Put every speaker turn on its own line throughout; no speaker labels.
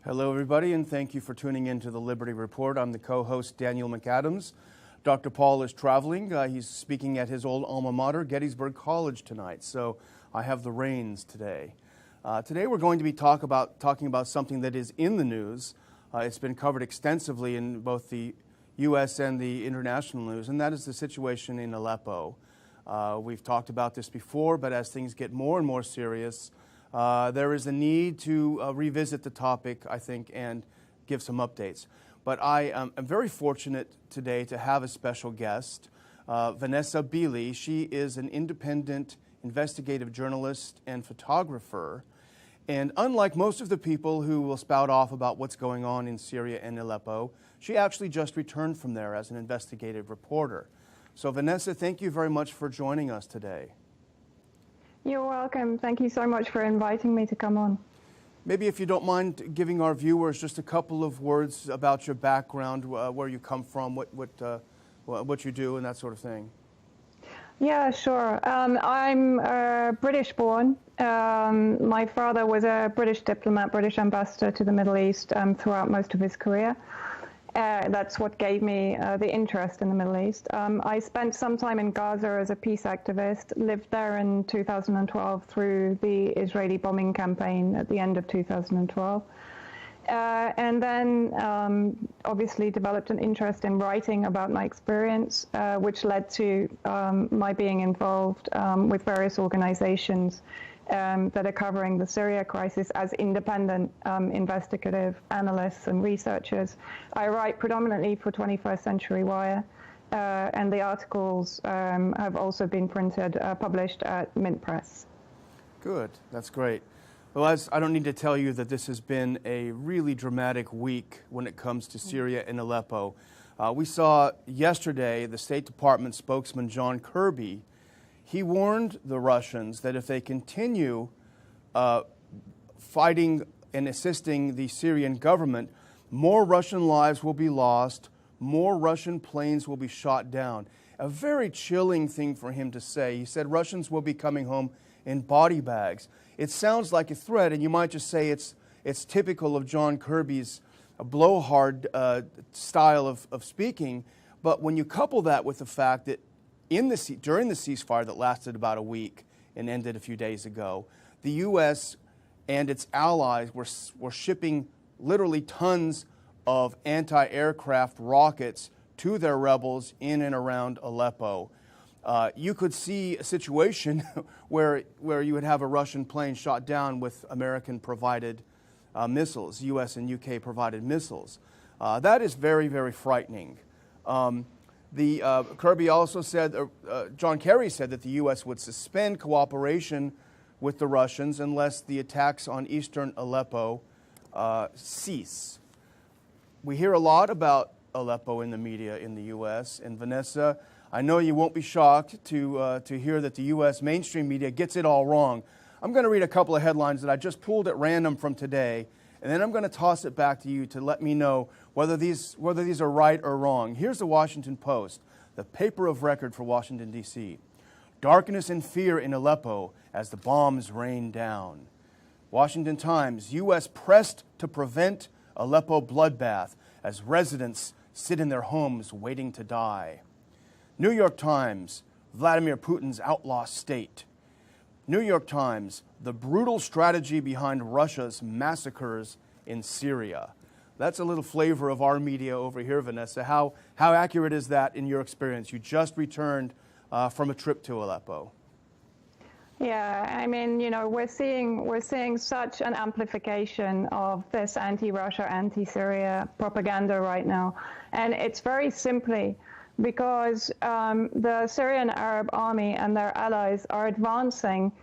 Hello, everybody, and thank you for tuning in to the Liberty Report. I'm the co-host, Daniel McAdams. Dr. Paul is traveling. He's speaking at his old alma mater, Gettysburg College, tonight, so I have the reins today. Today we're going to be talking about something that is in the news. It's been covered extensively in both the U.S. and the international news, and that is the situation in Aleppo. We've talked about this before, but as things get more and more serious, there is a need to revisit the topic, I think, and give some updates. But I am very fortunate today to have a special guest, Vanessa Beeley. She is an independent investigative journalist and photographer. And unlike most of the people who will spout off about what's going on in Syria and Aleppo, she actually just returned from there as an investigative reporter. So Vanessa, thank you very much for joining us today.
You're welcome. Thank you so much for inviting me to come on.
Maybe if you don't mind giving our viewers just a couple of words about your background, where you come from, what you do, and that sort of thing.
Yeah, sure. I'm British born. My father was a British diplomat, British ambassador to the Middle East throughout most of his career. That's what gave me the interest in the Middle East. I spent some time in Gaza as a peace activist, lived there in 2012 through the Israeli bombing campaign at the end of 2012. And then obviously developed an interest in writing about my experience, which led to my being involved with various organizations that are covering the Syria crisis as independent investigative analysts and researchers. I write predominantly for 21st Century Wire, and the articles have also been published at Mint Press.
Good, that's great. Well, I don't need to tell you that this has been a really dramatic week when it comes to Syria and Aleppo. We saw yesterday the State Department spokesman John Kirby. He warned the Russians that if they continue fighting and assisting the Syrian government, more Russian lives will be lost, more Russian planes will be shot down. A very chilling thing for him to say. He said Russians will be coming home in body bags. It sounds like a threat, and you might just say it's typical of John Kirby's blowhard style of speaking, but when you couple that with the fact that during the ceasefire that lasted about a week and ended a few days ago, the U.S. and its allies were shipping literally tons of anti-aircraft rockets to their rebels in and around Aleppo. You could see a situation where you would have a Russian plane shot down with American-provided missiles, U.S. and U.K.-provided missiles. That is very, very frightening. Kirby also said, John Kerry said that the U.S. would suspend cooperation with the Russians unless the attacks on eastern Aleppo cease. We hear a lot about Aleppo in the media in the U.S., and Vanessa, I know you won't be shocked to hear that the U.S. mainstream media gets it all wrong. I'm going to read a couple of headlines that I just pulled at random from today, and then I'm going to toss it back to you to let me know whether these are right or wrong. Here's the Washington Post, the paper of record for Washington, D.C. Darkness and fear in Aleppo as the bombs rain down. Washington Times, U.S. pressed to prevent Aleppo bloodbath as residents sit in their homes waiting to die. New York Times, Vladimir Putin's outlaw state. New York Times, the brutal strategy behind Russia's massacres in Syria. That's a little flavor of our media over here, Vanessa. How accurate is that in your experience? You just returned from a trip to Aleppo.
Yeah, I mean, you know, we're seeing such an amplification of this anti-Russia, anti-Syria propaganda right now, and it's very simply because the Syrian Arab army and their allies are advancing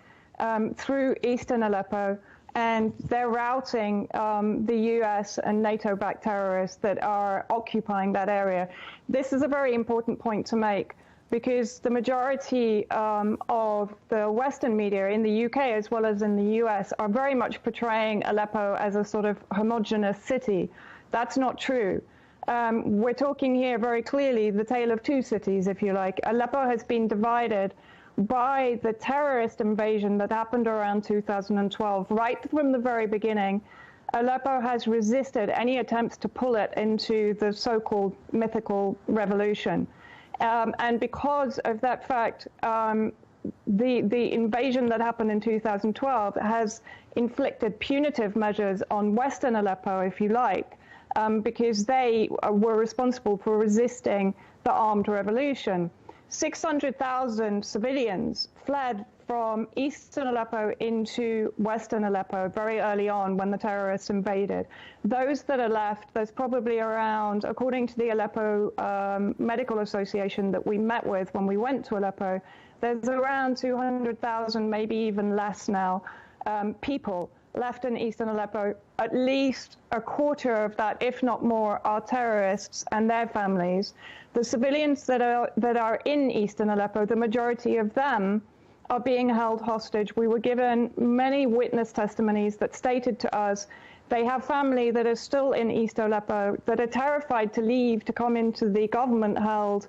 through eastern Aleppo, and they're routing the US and NATO-backed terrorists that are occupying that area. This is a very important point to make, because the majority of the Western media in the UK as well as in the US are very much portraying Aleppo as a sort of homogenous city. That's not true. We're talking here very clearly the tale of two cities, if you like. Aleppo has been divided by the terrorist invasion that happened around 2012, right from the very beginning, Aleppo has resisted any attempts to pull it into the so-called mythical revolution. And because of that fact, the invasion that happened in 2012 has inflicted punitive measures on Western Aleppo, if you like, because they were responsible for resisting the armed revolution. 600,000 civilians fled from eastern Aleppo into western Aleppo very early on when the terrorists invaded. Those that are left, there's probably around, according to the Aleppo Medical Association that we met with when we went to Aleppo, there's around 200,000, maybe even less now, people left in eastern Aleppo. At least a quarter of that, if not more, are terrorists and their families. The civilians that are in eastern Aleppo, the majority of them are being held hostage. We were given many witness testimonies that stated to us they have family that are still in East Aleppo that are terrified to leave to come into the government-held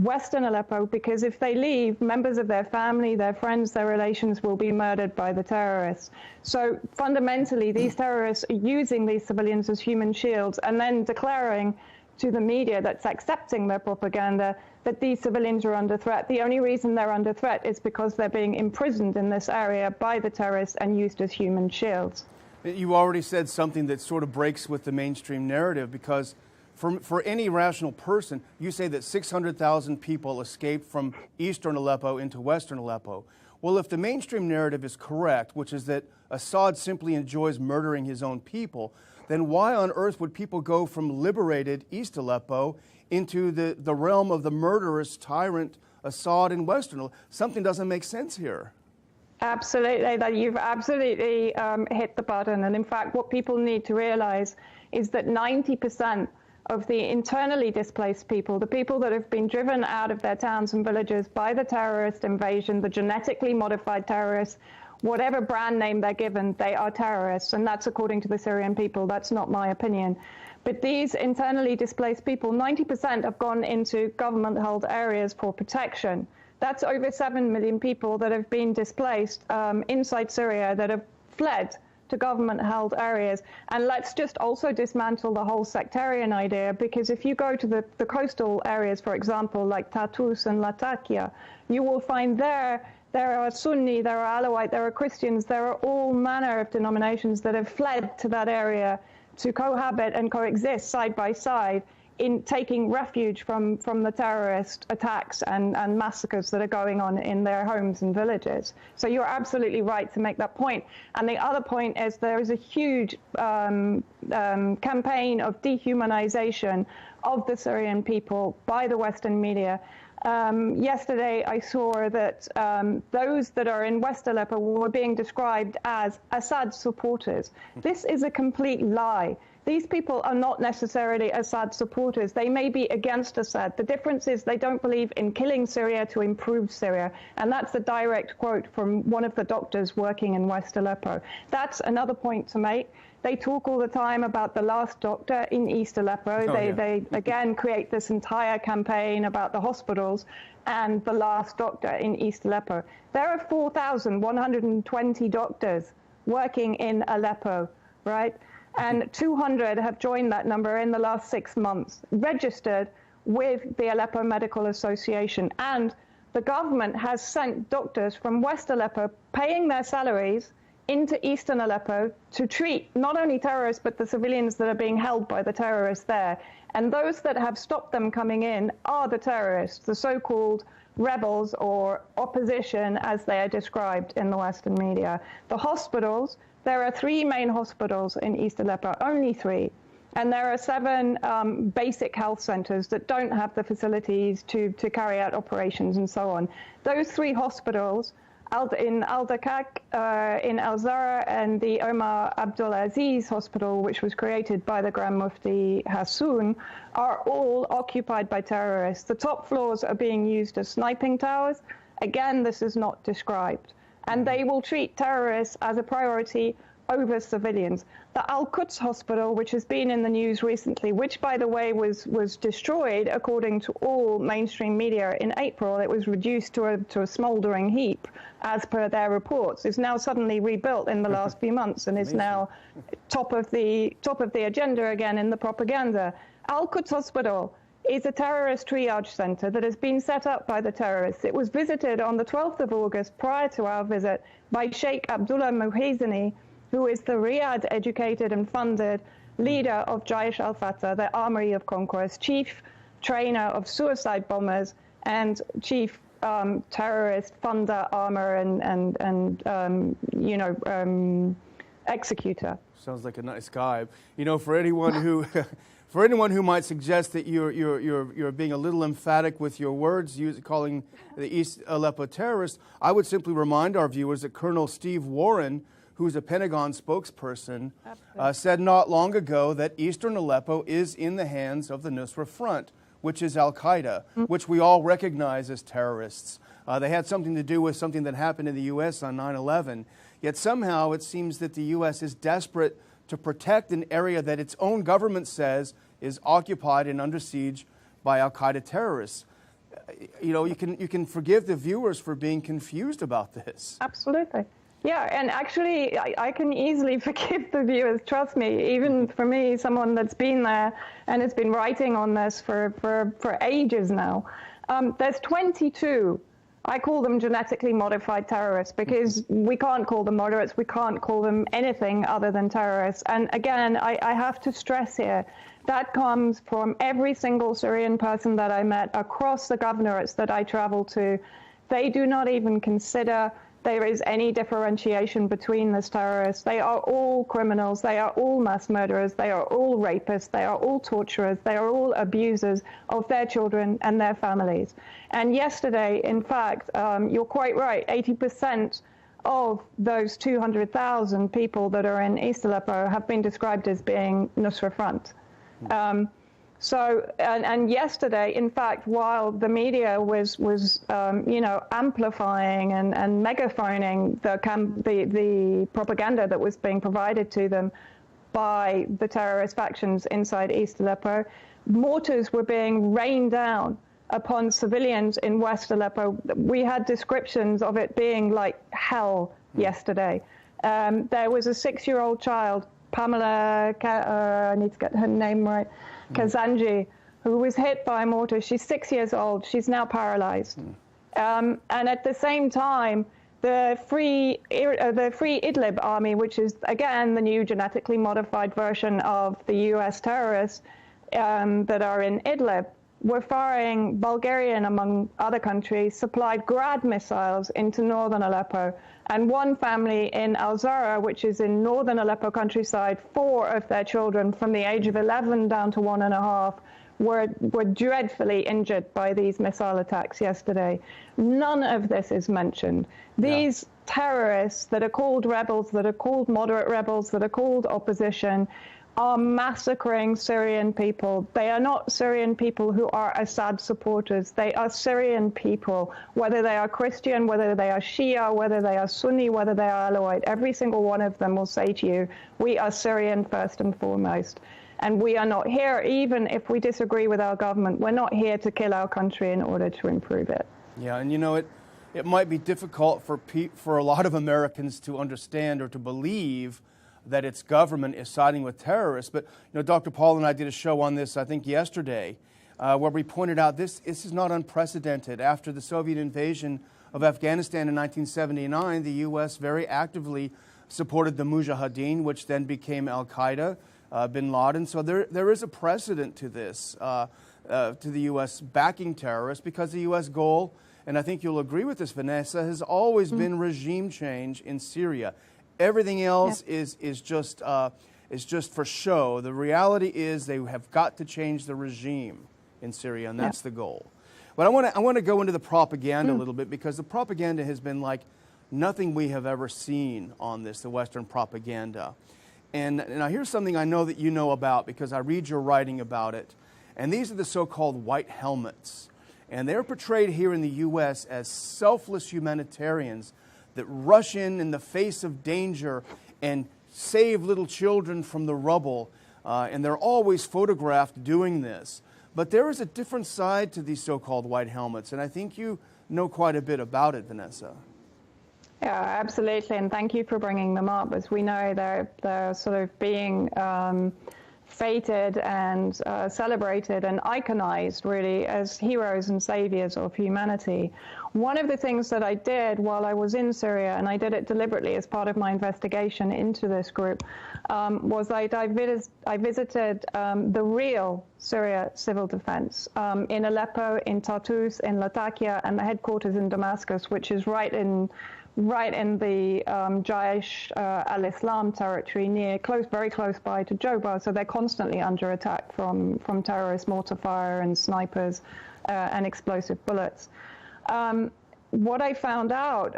Western Aleppo, because if they leave, members of their family, their friends, their relations will be murdered by the terrorists. So fundamentally, these terrorists are using these civilians as human shields and then declaring to the media that's accepting their propaganda that these civilians are under threat. The only reason they're under threat is because they're being imprisoned in this area by the terrorists and used as human shields.
You already said something that sort of breaks with the mainstream narrative, because for any rational person, you say that 600,000 people escaped from eastern Aleppo into western Aleppo. Well, if the mainstream narrative is correct, which is that Assad simply enjoys murdering his own people, then why on earth would people go from liberated East Aleppo into the realm of the murderous tyrant Assad in western Aleppo? Something doesn't make sense here.
Absolutely, you've absolutely hit the button. And in fact, what people need to realize is that 90% of the internally displaced people, the people that have been driven out of their towns and villages by the terrorist invasion, the genetically modified terrorists, whatever brand name they're given, they are terrorists. And that's according to the Syrian people. That's not my opinion. But these internally displaced people, 90% have gone into government-held areas for protection. That's over 7 million people that have been displaced inside Syria, that have fled to government-held areas. And let's just also dismantle the whole sectarian idea, because if you go to the coastal areas, for example, like Tartus and Latakia, you will find there are Sunni, there are Alawite, there are Christians, there are all manner of denominations that have fled to that area to cohabit and coexist side by side in taking refuge from the terrorist attacks and massacres that are going on in their homes and villages. So you're absolutely right to make that point. And the other point is there is a huge campaign of dehumanization of the Syrian people by the Western media. Yesterday, I saw that those that are in West Aleppo were being described as Assad supporters. This is a complete lie. These people are not necessarily Assad supporters. They may be against Assad. The difference is they don't believe in killing Syria to improve Syria. And that's a direct quote from one of the doctors working in West Aleppo. That's another point to make. They talk all the time about the last doctor in East Aleppo. They again create this entire campaign about the hospitals and the last doctor in East Aleppo. There are 4,120 doctors working in Aleppo, right? And 200 have joined that number in the last 6 months, registered with the Aleppo Medical Association. And the government has sent doctors from West Aleppo, paying their salaries, into eastern Aleppo to treat not only terrorists, but the civilians that are being held by the terrorists there. And those that have stopped them coming in are the terrorists, the so-called rebels or opposition, as they are described in the Western media. The hospitals, there are 3 main hospitals in East Aleppo, only 3. And there are 7 basic health centers that don't have the facilities to carry out operations and so on. Those 3 hospitals, in Al-Dakak, in Al-Zara, and the Omar Abdulaziz Hospital, which was created by the Grand Mufti Hassoun, are all occupied by terrorists. The top floors are being used as sniping towers. Again, this is not described. And they will treat terrorists as a priority over civilians. The Al-Quds hospital, which has been in the news recently, which, by the way, was destroyed, according to all mainstream media, in April. It was reduced to a smoldering heap, as per their reports, is now suddenly rebuilt in the last few months and is now top of the agenda again in the propaganda. Al-Quds hospital is a terrorist triage center that has been set up by the terrorists. It was visited on the 12th of August, prior to our visit, by Sheikh Abdullah Muhizini, who is the Riyadh-educated and funded leader of Jaish al-Fatah, the Army of Conquest, chief trainer of suicide bombers, and chief terrorist funder, armor, and executor.
Sounds like a nice guy. You know, for anyone who for anyone who might suggest that you're being a little emphatic with your words, calling the East Aleppo terrorists, I would simply remind our viewers that Colonel Steve Warren, who's a Pentagon spokesperson, said not long ago that eastern Aleppo is in the hands of the Nusra Front, which is al-Qaeda, which we all recognize as terrorists. They had something to do with something that happened in the U.S. on 9/11. Yet somehow it seems that the U.S. is desperate to protect an area that its own government says is occupied and under siege by al-Qaeda terrorists. You know, you can forgive the viewers for being confused about this.
Absolutely. Yeah, and actually, I can easily forgive the viewers, trust me. Even for me, someone that's been there and has been writing on this for ages now. There's 22, I call them genetically modified terrorists, because we can't call them moderates, we can't call them anything other than terrorists. And again, I have to stress here, that comes from every single Syrian person that I met across the governorates that I travel to. They do not even consider there is any differentiation between these terrorists. They are all criminals. They are all mass murderers. They are all rapists. They are all torturers. They are all abusers of their children and their families. And yesterday, in fact, you're quite right, 80% of those 200,000 people that are in East Aleppo have been described as being Nusra Front. And yesterday, in fact, while the media was amplifying and megaphoning the propaganda that was being provided to them by the terrorist factions inside East Aleppo, mortars were being rained down upon civilians in West Aleppo. We had descriptions of it being like hell yesterday. There was a 6-year-old child, Pamela, I need to get her name right, Kazanji, who was hit by a mortar. She's 6 years old. She's now paralyzed. And at the same time, the Free Idlib Army, which is, again, the new genetically modified version of the U.S. terrorists that are in Idlib, were firing Bulgarian, among other countries, supplied Grad missiles into northern Aleppo. And one family in Al-Zara, which is in northern Aleppo countryside, 4 of their children from the age of 11 down to 1.5 were dreadfully injured by these missile attacks yesterday. None of this is mentioned. These terrorists that are called rebels, that are called moderate rebels, that are called opposition, are massacring Syrian people. They are not Syrian people who are Assad supporters. They are Syrian people, whether they are Christian, whether they are Shia, whether they are Sunni, whether they are Alawite. Every single one of them will say to you, we are Syrian first and foremost. And we are not here, even if we disagree with our government, we're not here to kill our country in order to improve it.
Yeah, and you know, it might be difficult for a lot of Americans to understand or to believe that its government is siding with terrorists. But, you know, Dr. Paul and I did a show on this, I think, yesterday, where we pointed out this is not unprecedented. After the Soviet invasion of Afghanistan in 1979, the U.S. very actively supported the Mujahideen, which then became al-Qaeda, bin Laden. So there is a precedent to this, to the U.S. backing terrorists, because the U.S. goal, and I think you'll agree with this, Vanessa, has always been regime change in Syria. Everything else is just for show. The reality is they have got to change the regime in Syria, and that's the goal. But I want to go into the propaganda a little bit, because the propaganda has been like nothing we have ever seen on this, the Western propaganda. And now here's something I know that you know about, because I read your writing about it. And these are the so-called white helmets. And they're portrayed here in the U.S. as selfless humanitarians that rush in the face of danger and save little children from the rubble, and they're always photographed doing this. But there is a different side to these so-called white helmets, and I think you know quite a bit about it, Vanessa.
Yeah, absolutely, and thank you for bringing them up. As we know, they're sort of being feted and celebrated and iconized, really, as heroes and saviors of humanity. One of the things that I did while I was in Syria, and I did it deliberately as part of my investigation into this group, was I visited the real Syria civil defense in Aleppo, in Tartus, in Latakia, and the headquarters in Damascus, which is right in the Jaish al-Islam territory, very close by to Joba, so they're constantly under attack from terrorist mortar fire and snipers and explosive bullets. What I found out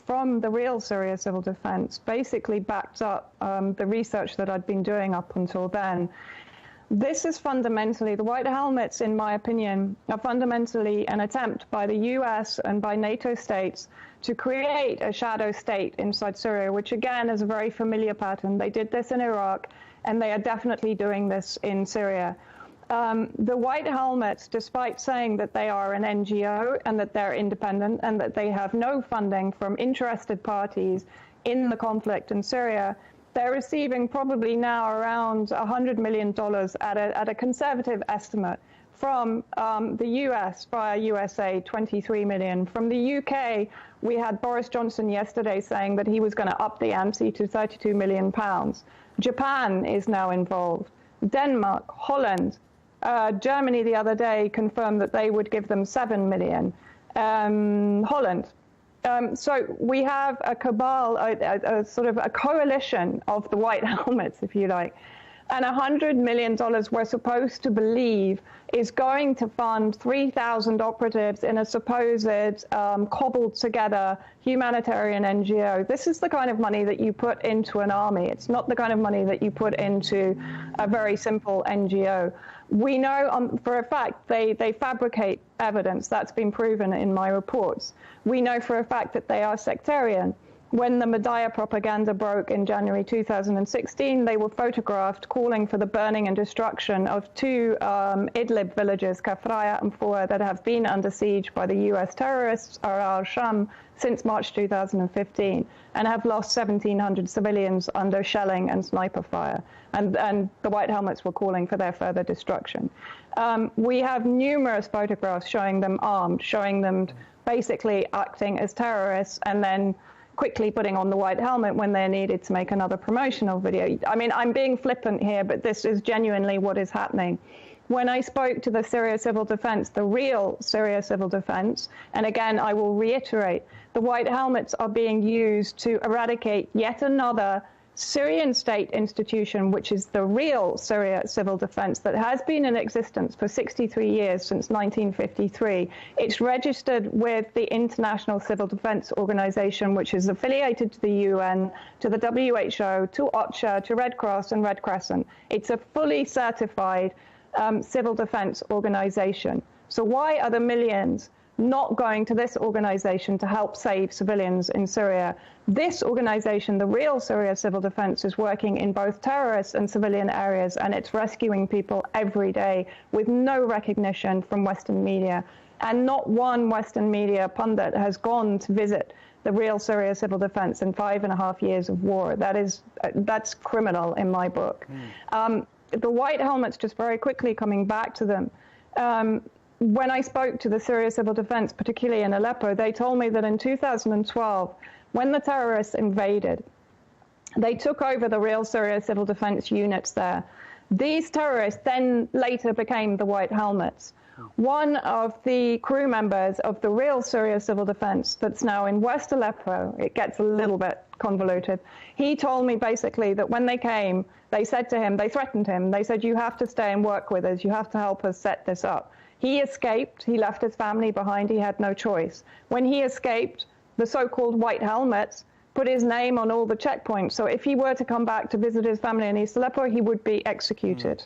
from the real Syria civil defense basically backed up the research that I'd been doing up until then. This is fundamentally, the white helmets, in my opinion, are fundamentally an attempt by the US and by NATO states to create a shadow state inside Syria, which again is a very familiar pattern. They did this in Iraq, and they are definitely doing this in Syria. The white helmets, despite saying that they are an NGO and that they're independent and that they have no funding from interested parties in the conflict in Syria, they're receiving probably now around $100 million at a conservative estimate from the US via USA, 23 million. From the UK, we had Boris Johnson yesterday saying that he was going to up the ante to 32 million pounds. Japan is now involved. Denmark, Holland, Germany the other day confirmed that they would give them 7 million. Holland. So we have a cabal, a sort of a coalition of the white helmets, if you like. And $100 million we're supposed to believe is going to fund 3,000 operatives in a supposed cobbled together humanitarian NGO. This is the kind of money that you put into an army. It's not the kind of money that you put into a very simple NGO. We know for a fact they fabricate evidence. That's been proven in my reports. We know for a fact that they are sectarian. When the Madaya propaganda broke in January 2016, they were photographed calling for the burning and destruction of two Idlib villages, Kafraya and Foua, that have been under siege by the US terrorists, al-Sham, since March 2015, and have lost 1,700 civilians under shelling and sniper fire. And the white helmets were calling for their further destruction. We have numerous photographs showing them armed, showing them basically acting as terrorists, and then quickly putting on the white helmet when they're needed to make another promotional video. I mean, I'm being flippant here, but this is genuinely what is happening. When I spoke to the Syria Civil Defense, the real Syria Civil Defense, and again, I will reiterate, the white helmets are being used to eradicate yet another Syrian state institution, which is the real Syria Civil Defense that has been in existence for 63 years, since 1953. It's registered with the International Civil Defense Organization, which is affiliated to the UN, to the WHO, to OCHA, to Red Cross and Red Crescent. It's a fully certified civil defense organization. So why are the millions not going to this organization to help save civilians in Syria? This organization, the real Syria Civil Defense, is working in both terrorist and civilian areas, and it's rescuing people every day with no recognition from Western media. And not one Western media pundit has gone to visit the real Syria Civil Defense in 5.5 years of war. That's criminal in my book. The white helmets, just very quickly coming back to them, when I spoke to the Syria Civil Defense, particularly in Aleppo, they told me that in 2012, when the terrorists invaded, they took over the real Syria Civil Defense units there. These terrorists then later became the white helmets. One of the crew members of the real Syria Civil Defense that's now in West Aleppo, it gets a little bit convoluted, he told me basically that when they came, they said to him, they threatened him, they said, you have to stay and work with us, you have to help us set this up. He escaped, he left his family behind, he had no choice. When he escaped, the so-called white helmets put his name on all the checkpoints. So if he were to come back to visit his family in East Aleppo, he would be executed.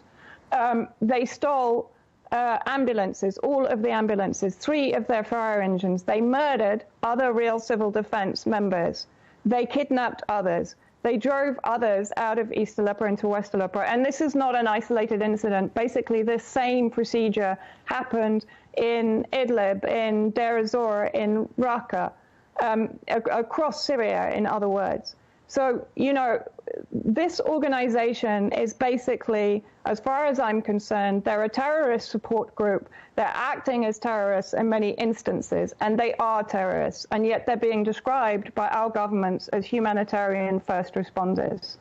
They stole ambulances, all of the ambulances, 3 of their fire engines. They murdered other real civil defense members. They kidnapped others. They drove others out of East Aleppo into West Aleppo. And this is not an isolated incident. Basically, this same procedure happened in Idlib, in Deir ez-Zor, in Raqqa, across Syria, in other words. So, you know, this organization is basically, as far as I'm concerned, they're a terrorist support group. They're acting as terrorists in many instances, and they are terrorists, and yet they're being described by our governments as humanitarian first responders.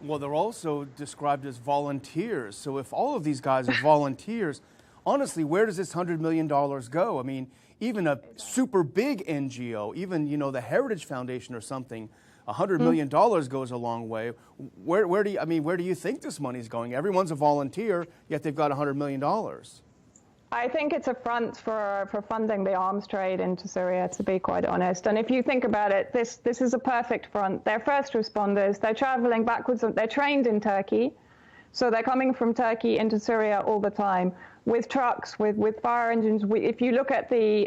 Well, they're also described as volunteers. So if all of these guys are volunteers, honestly, where does this $100 million go? I mean, even a super big NGO, even, you know, the Heritage Foundation or something, $100 million goes a long way. Where do you think this money is going? Everyone's a volunteer, yet they've got $100 million.
I think it's a front for funding the arms trade into Syria, to be quite honest. And if you think about it, this is a perfect front. They're first responders. They're traveling backwards. They're trained in Turkey. So they're coming from Turkey into Syria all the time with trucks, with fire engines. If you look at the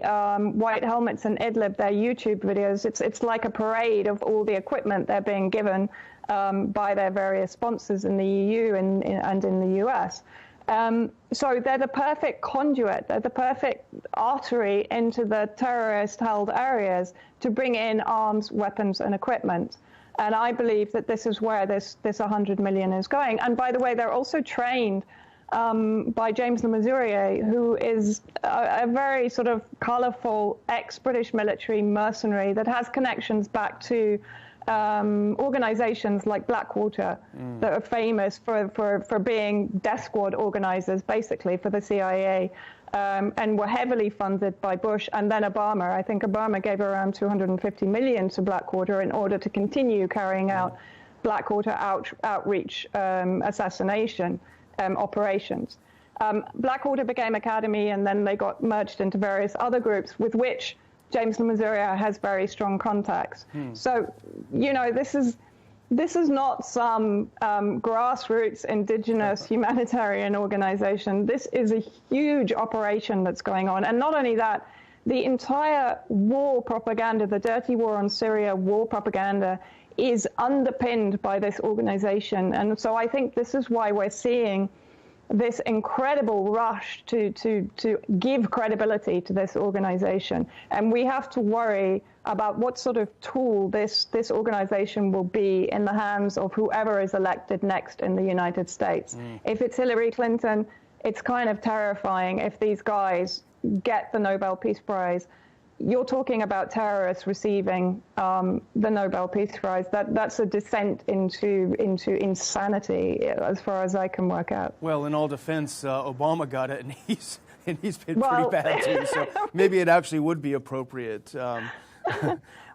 white helmets in Idlib, their YouTube videos, it's like a parade of all the equipment they're being given by their various sponsors in the EU and in the US. So they're the perfect conduit, they're the perfect artery into the terrorist-held areas to bring in arms, weapons, and equipment. And I believe that this is where this 100 million is going. And by the way, they're also trained by James Le Mesurier, who is a very sort of colorful ex-British military mercenary that has connections back to organizations like Blackwater that are famous for being death squad organizers, basically, for the CIA, and were heavily funded by Bush and then Obama. I think Obama gave around 250 million to Blackwater in order to continue carrying out Blackwater outreach assassination operations. Blackwater became Academy, and then they got merged into various other groups with which James Le Mesurier has very strong contacts. So, you know, this is not some grassroots indigenous humanitarian organization. This is a huge operation that's going on. And not only that, the entire war propaganda, the dirty war on Syria war propaganda, is underpinned by this organization. And so I think this is why we're seeing this incredible rush to give credibility to this organization. And we have to worry about what sort of tool this organization will be in the hands of whoever is elected next in the United States. If it's Hillary Clinton, it's kind of terrifying if these guys get the Nobel Peace Prize. You're talking about terrorists receiving the Nobel Peace Prize. That's a descent into insanity, as far as I can work out.
Well, in all defense, Obama got it, and he's been pretty bad too. So maybe it actually would be appropriate.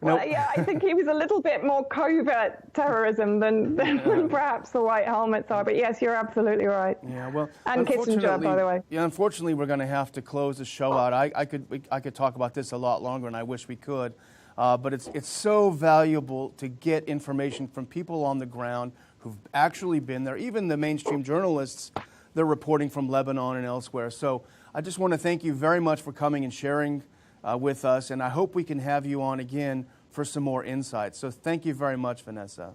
Well, yeah, I think he was a little bit more covert terrorism than perhaps the white helmets are. But yes, you're absolutely right.
Yeah, well,
and Kissinger, by the way.
Yeah, unfortunately, we're going to have to close the show out. I could talk about this a lot longer, and I wish we could. But it's so valuable to get information from people on the ground who've actually been there. Even the mainstream journalists, they're reporting from Lebanon and elsewhere. So I just want to thank you very much for coming and sharing with us, and I hope we can have you on again for some more insights. So thank you very much, Vanessa.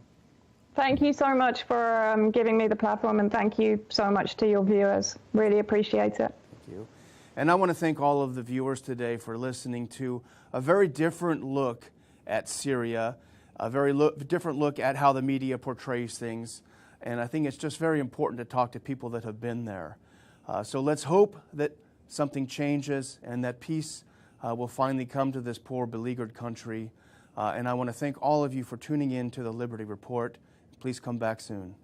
Thank you so much for giving me the platform, and thank you so much to your viewers. Really appreciate it.
Thank you. And I want to thank all of the viewers today for listening to a very different look at Syria, a very different look at how the media portrays things. And I think it's just very important to talk to people that have been there. So let's hope that something changes and that peace will finally come to this poor, beleaguered country. And I want to thank all of you for tuning in to the Liberty Report. Please come back soon.